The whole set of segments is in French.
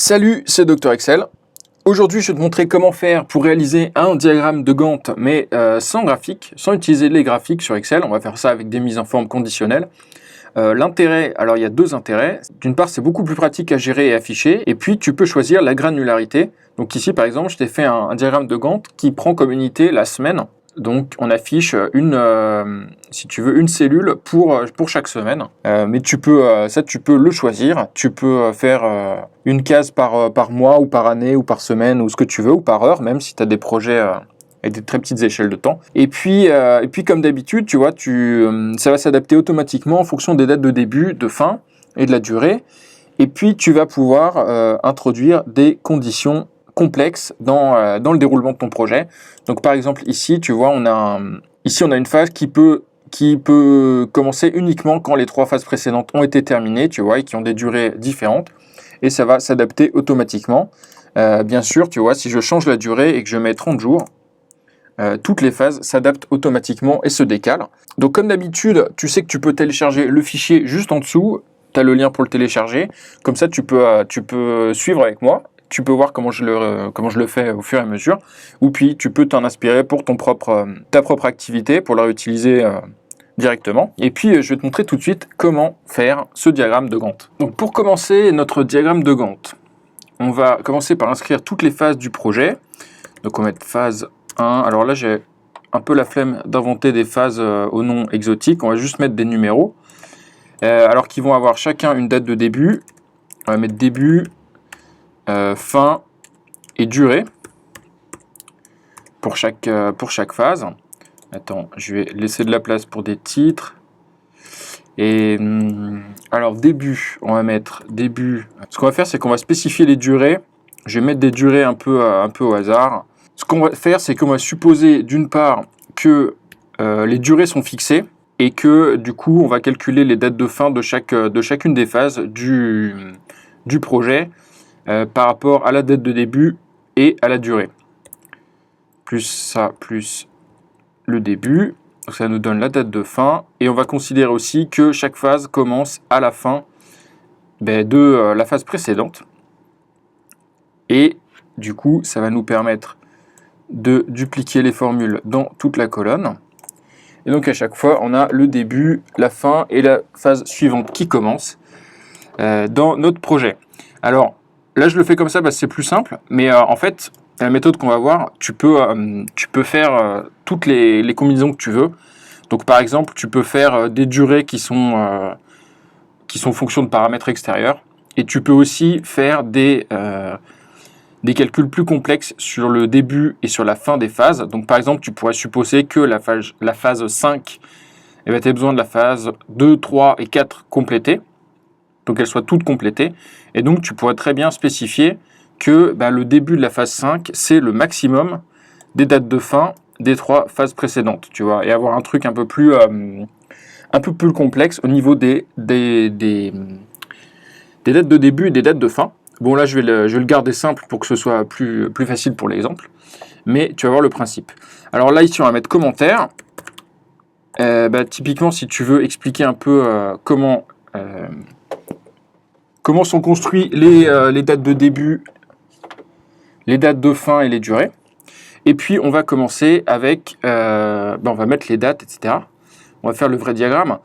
Salut, c'est Dr Excel. Aujourd'hui, je vais te montrer comment faire pour réaliser un diagramme de Gantt, mais sans graphique, sans utiliser les graphiques sur Excel. On va faire ça avec des mises en forme conditionnelles. L'intérêt, alors il y a deux intérêts. D'une part, c'est beaucoup plus pratique à gérer et afficher, et puis tu peux choisir la granularité. Donc ici, par exemple, je t'ai fait un diagramme de Gantt qui prend comme unité la semaine. Donc on affiche si tu veux, une cellule pour chaque semaine. Mais tu peux le choisir. Tu peux faire une case par mois ou par année ou par semaine ou ce que tu veux, ou par heure, même si tu as des projets avec des très petites échelles de temps. Et puis comme d'habitude, tu vois, ça va s'adapter automatiquement en fonction des dates de début, de fin et de la durée. Et puis tu vas pouvoir introduire des conditions complexes dans le déroulement de ton projet. Donc par exemple ici, tu vois, on a une phase qui peut commencer uniquement quand les trois phases précédentes ont été terminées, tu vois, et qui ont des durées différentes, et ça va s'adapter automatiquement. Bien sûr, tu vois, si je change la durée et que je mets 30 jours, toutes les phases s'adaptent automatiquement et se décalent. Donc comme d'habitude, tu sais que tu peux télécharger le fichier juste en dessous, tu as le lien pour le télécharger, comme ça tu peux suivre avec moi. Tu peux voir comment je le fais au fur et à mesure, ou puis tu peux t'en inspirer pour ta propre activité, pour la réutiliser directement. Et puis je vais te montrer tout de suite comment faire ce diagramme de Gantt. Donc pour commencer notre diagramme de Gantt, on va commencer par inscrire toutes les phases du projet. Donc on va mettre phase 1. Alors là j'ai un peu la flemme d'inventer des phases au nom exotique, on va juste mettre des numéros, alors qu'ils vont avoir chacun une date de début. On va mettre début, fin et durée pour chaque phase. Attends, je vais laisser de la place pour des titres. Et alors début, on va mettre début. Ce qu'on va faire, c'est qu'on va spécifier les durées. Je vais mettre des durées un peu au hasard. Ce qu'on va faire, c'est qu'on va supposer d'une part que les durées sont fixées et que du coup, on va calculer les dates de fin de chacune des phases du projet par rapport à la date de début et à la durée. Plus ça, plus le début. Donc ça nous donne la date de fin. Et on va considérer aussi que chaque phase commence à la fin de la phase précédente. Et du coup, ça va nous permettre de dupliquer les formules dans toute la colonne. Et donc à chaque fois, on a le début, la fin et la phase suivante qui commence dans notre projet. Alors, là, je le fais comme ça parce que c'est plus simple, mais en fait, la méthode qu'on va voir, tu peux faire toutes les combinaisons que tu veux. Donc, par exemple, tu peux faire des durées qui sont fonction de paramètres extérieurs, et tu peux aussi faire des calculs plus complexes sur le début et sur la fin des phases. Donc, par exemple, tu pourrais supposer que la phase 5, tu as besoin de la phase 2, 3 et 4 complétées. Donc qu'elles soient toutes complétées, et donc tu pourrais très bien spécifier que le début de la phase 5, c'est le maximum des dates de fin des trois phases précédentes, tu vois, et avoir un truc un peu plus complexe au niveau des dates de début et des dates de fin. Bon, là, je vais le garder simple pour que ce soit plus facile pour l'exemple, mais tu vas voir le principe. Alors là, ici, on va mettre commentaire. Typiquement, si tu veux expliquer un peu comment sont construits les dates de début, les dates de fin et les durées. Et puis, on va commencer avec, on va mettre les dates, etc. On va faire le vrai diagramme.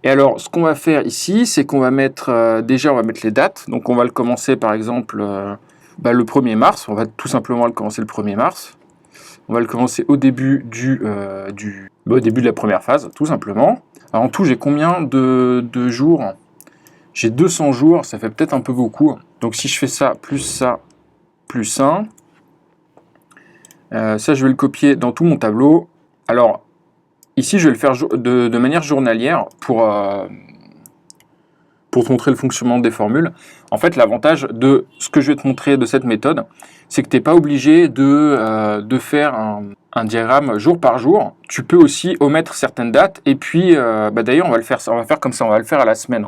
Et alors, ce qu'on va faire ici, c'est qu'on va mettre, déjà, on va mettre les dates. Donc, on va le commencer, par exemple, le 1er mars. On va tout simplement le commencer le 1er mars. On va le commencer au début au début de la première phase, tout simplement. Alors, en tout, j'ai combien de jours ? J'ai 200 jours, ça fait peut-être un peu beaucoup. Donc si je fais ça, plus 1, ça je vais le copier dans tout mon tableau. Alors ici je vais le faire de manière journalière pour te montrer le fonctionnement des formules. En fait, l'avantage de ce que je vais te montrer de cette méthode, c'est que tu n'es pas obligé de faire un diagramme jour par jour. Tu peux aussi omettre certaines dates, et puis d'ailleurs on va faire comme ça, on va le faire à la semaine.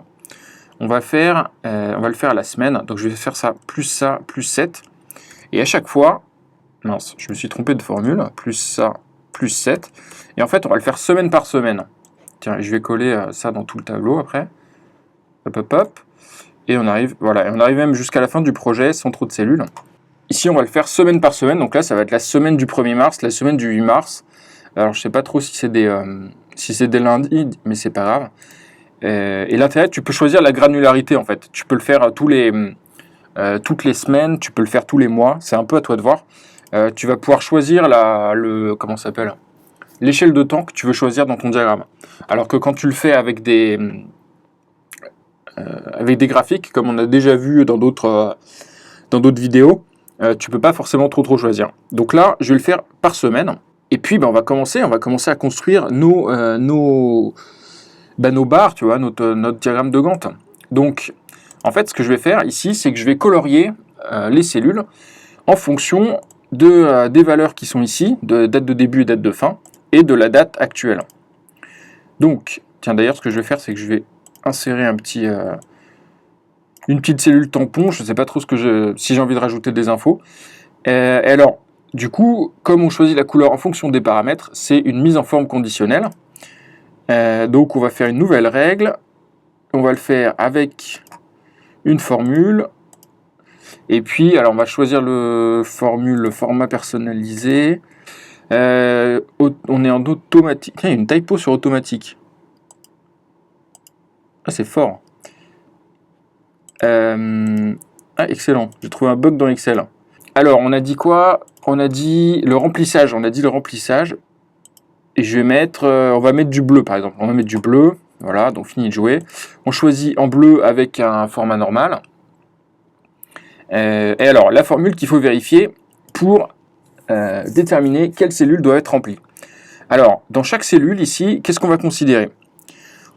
On va le faire à la semaine, donc je vais faire ça, plus 7. Et à chaque fois, mince, je me suis trompé de formule, plus 7. Et en fait, on va le faire semaine par semaine. Tiens, je vais coller ça dans tout le tableau après. Hop, hop, hop. Et on arrive, voilà, on arrive même jusqu'à la fin du projet sans trop de cellules. Ici, on va le faire semaine par semaine. Donc là, ça va être la semaine du 1er mars, la semaine du 8 mars. Alors, je sais pas trop si c'est des lundis, mais c'est pas grave. Et l'intérêt, tu peux choisir la granularité, en fait. Tu peux le faire toutes les semaines, tu peux le faire tous les mois. C'est un peu à toi de voir. Tu vas pouvoir choisir comment ça s'appelle, l'échelle de temps que tu veux choisir dans ton diagramme. Alors que quand tu le fais avec des graphiques, comme on a déjà vu dans d'autres vidéos, tu peux pas forcément trop choisir. Donc là, je vais le faire par semaine. Et puis, on va commencer à construire nos barres, tu vois, notre diagramme de Gantt. Donc, en fait, ce que je vais faire ici, c'est que je vais colorier les cellules en fonction des valeurs qui sont ici, de date de début et date de fin, et de la date actuelle. Donc, tiens, d'ailleurs, ce que je vais faire, c'est que je vais insérer une petite cellule tampon. Je ne sais pas trop si j'ai envie de rajouter des infos. Et alors, du coup, comme on choisit la couleur en fonction des paramètres, c'est une mise en forme conditionnelle. Donc, on va faire une nouvelle règle. On va le faire avec une formule. Et puis, alors, on va choisir le format personnalisé. On est en automatique. Il y a une typo sur automatique. Ah, c'est fort. Excellent. J'ai trouvé un bug dans Excel. Alors, on a dit quoi? On a dit le remplissage. Et je vais mettre, on va mettre du bleu, par exemple. On va mettre du bleu. Voilà, donc fini de jouer. On choisit en bleu avec un format normal. Et alors, la formule qu'il faut vérifier pour déterminer quelle cellule doit être remplie. Alors, dans chaque cellule, ici, qu'est-ce qu'on va considérer?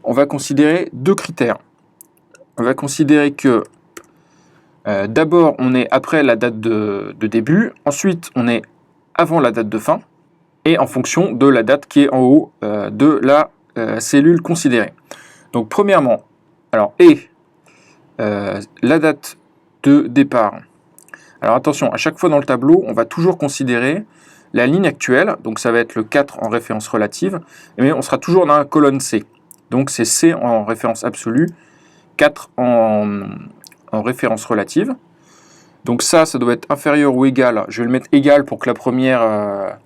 On va considérer deux critères. On va considérer que d'abord, on est après la date de début. Ensuite, on est avant la date de fin. Et en fonction de la date qui est en haut de la cellule considérée. Donc, premièrement, alors, la date de départ. Alors, attention, à chaque fois dans le tableau, on va toujours considérer la ligne actuelle. Donc, ça va être le 4 en référence relative. Mais on sera toujours dans la colonne C. Donc, c'est C en référence absolue, 4 en référence relative. Donc, ça doit être inférieur ou égal. Je vais le mettre égal pour que la première...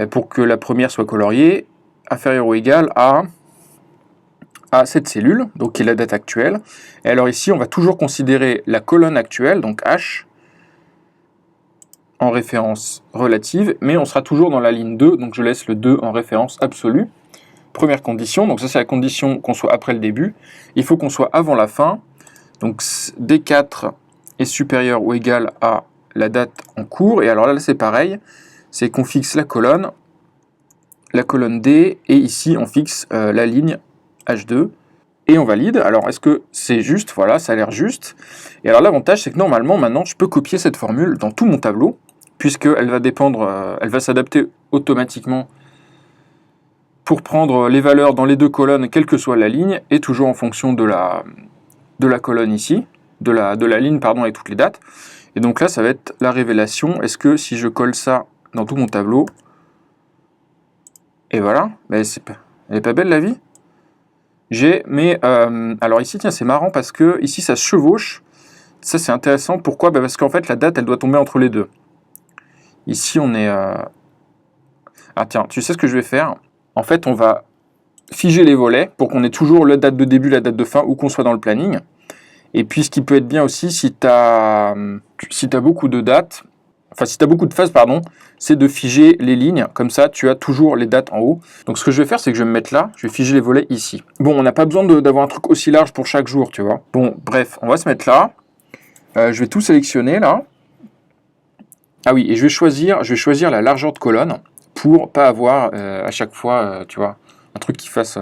pour que la première soit coloriée, inférieure ou égale à cette cellule, donc qui est la date actuelle. Et alors ici, on va toujours considérer la colonne actuelle, donc H, en référence relative, mais on sera toujours dans la ligne 2, donc je laisse le 2 en référence absolue. Première condition, donc ça c'est la condition qu'on soit après le début. Il faut qu'on soit avant la fin, donc D4 est supérieur ou égal à la date en cours, et alors là c'est pareil, c'est qu'on fixe la colonne D, et ici on fixe la ligne H2, et on valide. Alors est-ce que c'est juste? Voilà, ça a l'air juste. Et alors l'avantage, c'est que normalement, maintenant, je peux copier cette formule dans tout mon tableau, puisqu'elle va dépendre, elle va s'adapter automatiquement pour prendre les valeurs dans les deux colonnes, quelle que soit la ligne, et toujours en fonction de la colonne ici, de la ligne, pardon, avec toutes les dates. Et donc là, ça va être la révélation. Est-ce que si je colle ça dans tout mon tableau, et voilà, elle est pas belle la vie? Alors ici, tiens, c'est marrant parce que ici, ça se chevauche. Ça, c'est intéressant. Pourquoi? Parce qu'en fait, la date, elle doit tomber entre les deux. Ici, on est... Ah tiens, tu sais ce que je vais faire? En fait, on va figer les volets pour qu'on ait toujours la date de début, la date de fin, ou qu'on soit dans le planning. Et puis, ce qui peut être bien aussi, si tu as beaucoup de dates, enfin, si tu as beaucoup de phases, pardon, c'est de figer les lignes. Comme ça, tu as toujours les dates en haut. Donc, ce que je vais faire, c'est que je vais me mettre là. Je vais figer les volets ici. Bon, on n'a pas besoin d'avoir un truc aussi large pour chaque jour, tu vois. Bon, bref, on va se mettre là. Je vais tout sélectionner, là. Ah oui, et je vais choisir la largeur de colonne pour pas avoir à chaque fois, tu vois, un truc qui fasse...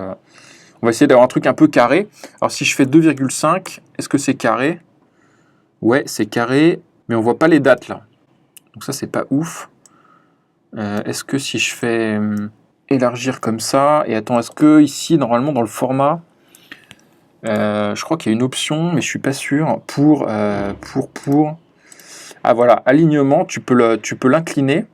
On va essayer d'avoir un truc un peu carré. Alors, si je fais 2,5, est-ce que c'est carré? Ouais, c'est carré, mais on voit pas les dates, là. Donc ça, c'est pas ouf. Est-ce que si je fais élargir comme ça, et attends, est-ce que ici, normalement, dans le format, je crois qu'il y a une option, mais je suis pas sûr, pour ah voilà, alignement, tu peux l'incliner.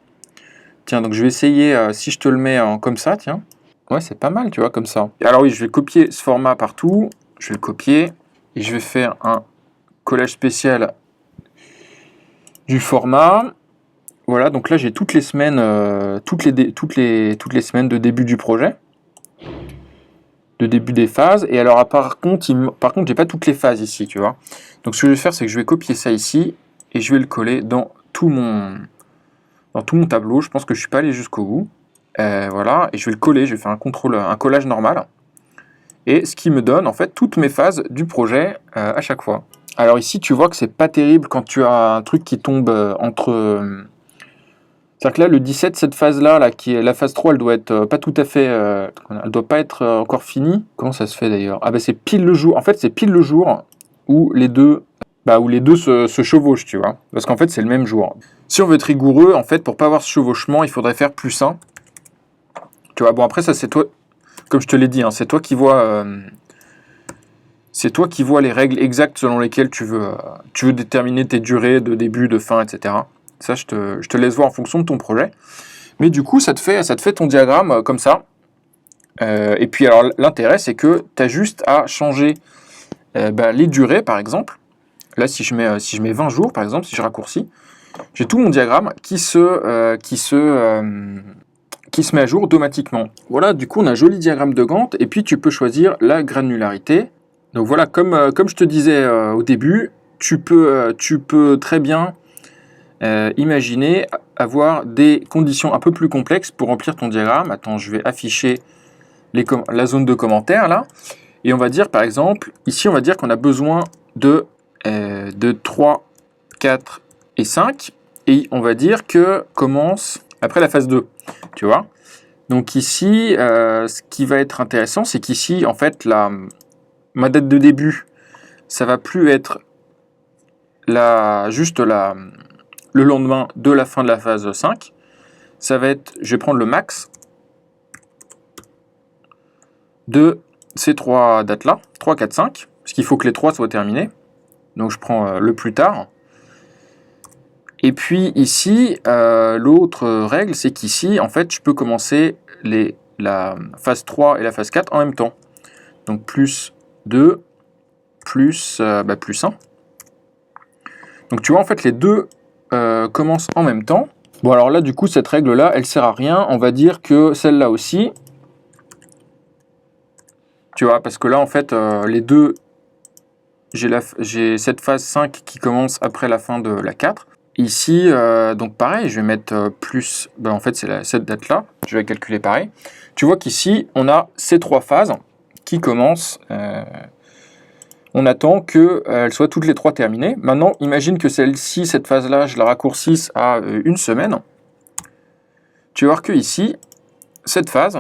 Tiens, donc je vais essayer, si je te le mets comme ça, tiens. Ouais, c'est pas mal, tu vois, comme ça. Alors oui, je vais copier ce format partout. Je vais le copier. et je vais faire un collage spécial du format. Voilà, donc là j'ai toutes les semaines, toutes les semaines de début du projet, de début des phases. Et alors par contre, j'ai pas toutes les phases ici, tu vois. Donc ce que je vais faire, c'est que je vais copier ça ici et je vais le coller dans tout mon tableau. Je pense que je suis pas allé jusqu'au bout. Voilà, et je vais le coller. Je vais faire un collage normal. Et ce qui me donne en fait toutes mes phases du projet à chaque fois. Alors ici, tu vois que c'est pas terrible quand tu as un truc qui tombe entre. C'est-à-dire que là, le 17, cette phase-là, là, qui est la phase 3, elle doit être pas tout à fait. Elle doit pas être encore finie. Comment ça se fait d'ailleurs? Ah ben c'est pile le jour. En fait, c'est pile le jour où les deux, se chevauchent, tu vois. Parce qu'en fait, c'est le même jour. Si on veut être rigoureux, en fait, pour pas avoir ce chevauchement, il faudrait faire +1. Tu vois, bon après, ça c'est toi. Comme je te l'ai dit, hein, c'est toi qui vois. C'est toi qui vois les règles exactes selon lesquelles tu veux déterminer tes durées de début, de fin, etc. Ça, je te laisse voir en fonction de ton projet. Mais du coup, ça te fait ton diagramme comme ça. Et puis, alors, l'intérêt, c'est que tu as juste à changer les durées, par exemple. Là, si je mets 20 jours, par exemple, si je raccourcis, j'ai tout mon diagramme qui se met à jour automatiquement. Voilà, du coup, on a un joli diagramme de Gantt. Et puis, tu peux choisir la granularité. Donc voilà, comme je te disais au début, tu peux très bien imaginer avoir des conditions un peu plus complexes pour remplir ton diagramme. Attends, je vais afficher la zone de commentaires là. Et on va dire par exemple, ici on va dire qu'on a besoin de 3, 4 et 5. Et on va dire que commence après la phase 2. Tu vois? Donc ici, ce qui va être intéressant, c'est qu'ici, en fait, ma date de début, ça va plus être le lendemain de la fin de la phase 5. Ça va être, je vais prendre le max de ces trois dates-là, 3, 4, 5, parce qu'il faut que les 3 soient terminés. Donc je prends le plus tard. Et puis ici, l'autre règle, c'est qu'ici, en fait, je peux commencer la phase 3 et la phase 4 en même temps. Donc plus 2, plus 1. Donc tu vois, en fait, les deux commencent en même temps. Bon, alors là, du coup, cette règle-là, elle sert à rien. On va dire que celle-là aussi. Tu vois, parce que là, en fait, les deux, j'ai cette phase 5 qui commence après la fin de la 4. Ici, donc pareil, je vais mettre plus. En fait, c'est cette date-là. Je vais calculer pareil. Tu vois qu'ici, on a ces 3 phases qui commencent. On attend qu'elles soient toutes les 3 terminées. Maintenant, imagine que celle-ci, cette phase-là, je la raccourcisse à une semaine. Tu vas voir que ici, cette phase,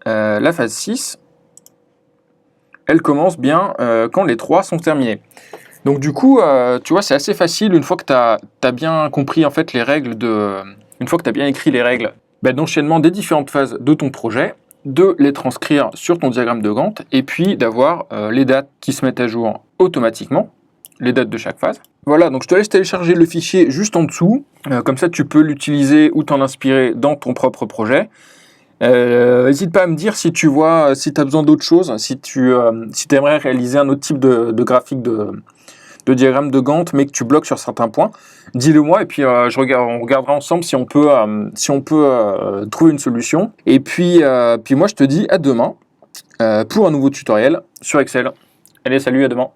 la phase 6, elle commence bien quand les 3 sont terminés. Donc du coup, tu vois, c'est assez facile une fois que tu as bien compris en fait les règles une fois que tu as bien écrit les règles d'enchaînement des différentes phases de ton projet, de les transcrire sur ton diagramme de Gantt et puis d'avoir les dates qui se mettent à jour automatiquement, les dates de chaque phase. Voilà, donc je te laisse télécharger le fichier juste en dessous, comme ça tu peux l'utiliser ou t'en inspirer dans ton propre projet. N'hésite pas à me dire si tu vois, si tu as besoin d'autre chose, si tu aimerais réaliser un autre type de graphique de diagramme de Gantt, mais que tu bloques sur certains points, dis-le moi et puis on regardera ensemble si on peut trouver une solution. Et puis moi je te dis à demain pour un nouveau tutoriel sur Excel. Allez, salut, à demain.